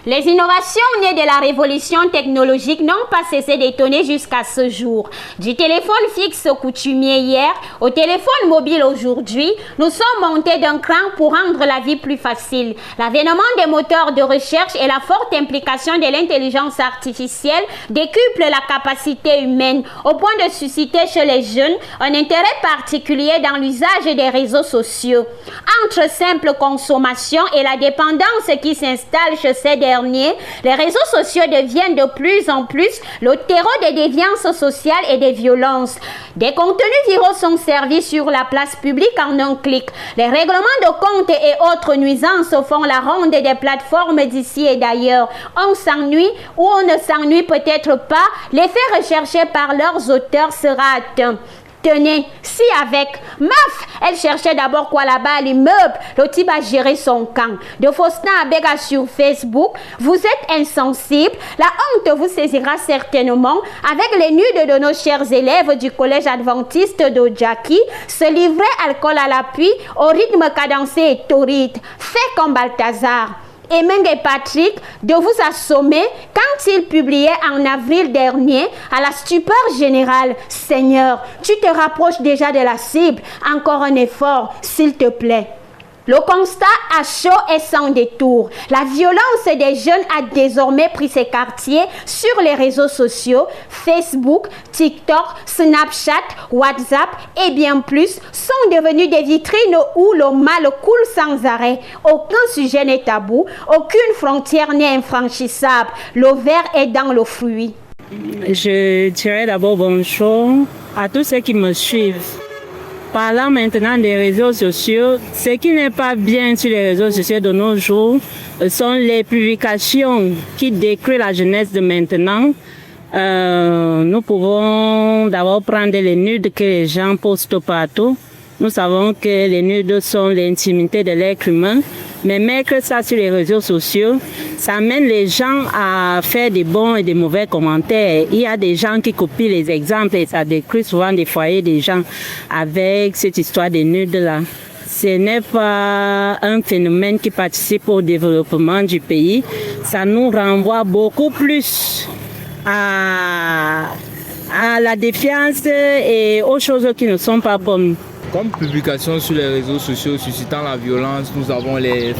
Les innovations nées de la révolution technologique n'ont pas cessé d'étonner jusqu'à ce jour. Du téléphone fixe coutumier hier au téléphone mobile aujourd'hui, nous sommes montés d'un cran pour rendre la vie plus facile. L'avènement des moteurs de recherche et la forte implication de l'intelligence artificielle décuplent la capacité humaine au point de susciter chez les jeunes un intérêt particulier dans l'usage des réseaux sociaux. Entre simple consommation et la dépendance qui s'installe chez ces derniers, les réseaux sociaux deviennent de plus en plus le terreau des déviances sociales et des violences. Des contenus viraux sont servis sur la place publique en un clic. Les règlements de compte et autres nuisances font la ronde des plateformes d'ici et d'ailleurs. On s'ennuie ou on ne s'ennuie peut-être pas, l'effet recherché par leurs auteurs sera atteint. Tenez, si avec meuf, elle cherchait d'abord quoi là-bas à l'immeuble, le type a géré son camp. De Faustin à Bega sur Facebook, vous êtes insensible, la honte vous saisira certainement avec les nudes de nos chers élèves du collège adventiste d'Ojaki, se livrer alcool à l'appui au rythme cadencé et torride, fait comme Balthazar. Emeng et Patrick de vous assommer quand ils publiaient en avril dernier à la stupeur générale. Seigneur, tu te rapproches déjà de la cible. Encore un effort, s'il te plaît. Le constat à chaud et sans détour. La violence des jeunes a désormais pris ses quartiers sur les réseaux sociaux. Facebook, TikTok, Snapchat, WhatsApp et bien plus sont devenus des vitrines où le mal coule sans arrêt. Aucun sujet n'est tabou, aucune frontière n'est infranchissable. Le verre est dans le fruit. Je dirais d'abord bonjour à tous ceux qui me suivent. Parlant maintenant des réseaux sociaux, ce qui n'est pas bien sur les réseaux sociaux de nos jours sont les publications qui décrivent la jeunesse de maintenant. Nous pouvons d'abord prendre les nudes que les gens postent partout. Nous savons que les nudes sont l'intimité de l'être humain, mais mettre ça sur les réseaux sociaux, ça amène les gens à faire des bons et des mauvais commentaires. Il y a des gens qui copient les exemples et ça décrit souvent des foyers des gens avec cette histoire des nudes-là. Ce n'est pas un phénomène qui participe au développement du pays. Ça nous renvoie beaucoup plus à la défiance et aux choses qui ne sont pas bonnes. Comme publication sur les réseaux sociaux suscitant la violence, nous avons les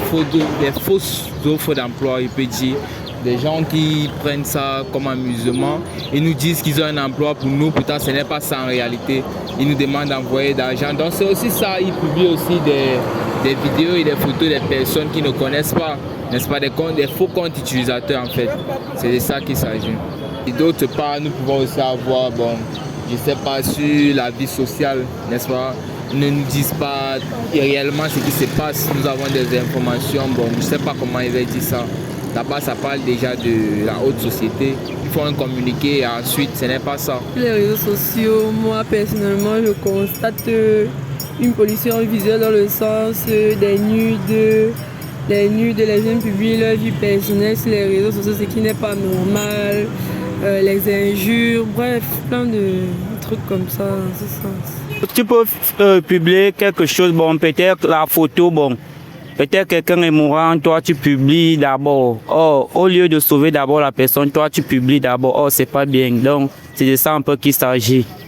fausses offres d'emploi, il peut dire. Des gens qui prennent ça comme amusement et nous disent qu'ils ont un emploi pour nous, pourtant ce n'est pas ça en réalité. Ils nous demandent d'envoyer de l'argent. Donc c'est aussi ça, ils publient aussi des vidéos et des photos des personnes qui ne connaissent pas, n'est-ce pas, des faux comptes utilisateurs en fait. C'est de ça qu'il s'agit. Et d'autre part, nous pouvons aussi avoir, je ne sais pas, sur la vie sociale, n'est-ce pas, ne nous disent pas réellement ce qui se passe. Nous avons des informations, je ne sais pas comment ils veulent dire ça. Là-bas, ça parle déjà de la haute société. Il faut un communiqué et ensuite, ce n'est pas ça. Les réseaux sociaux, moi personnellement, je constate une pollution visuelle dans le sens des nudes. Les jeunes publient leur vie personnelle sur les réseaux sociaux, ce qui n'est pas normal. Les injures, bref, plein de trucs comme ça, en ce sens. Tu peux publier quelque chose, peut-être la photo, peut-être quelqu'un est mourant, toi tu publies d'abord. Oh, au lieu de sauver d'abord la personne, toi tu publies d'abord. Oh, c'est pas bien. Donc, c'est de ça un peu qu'il s'agit.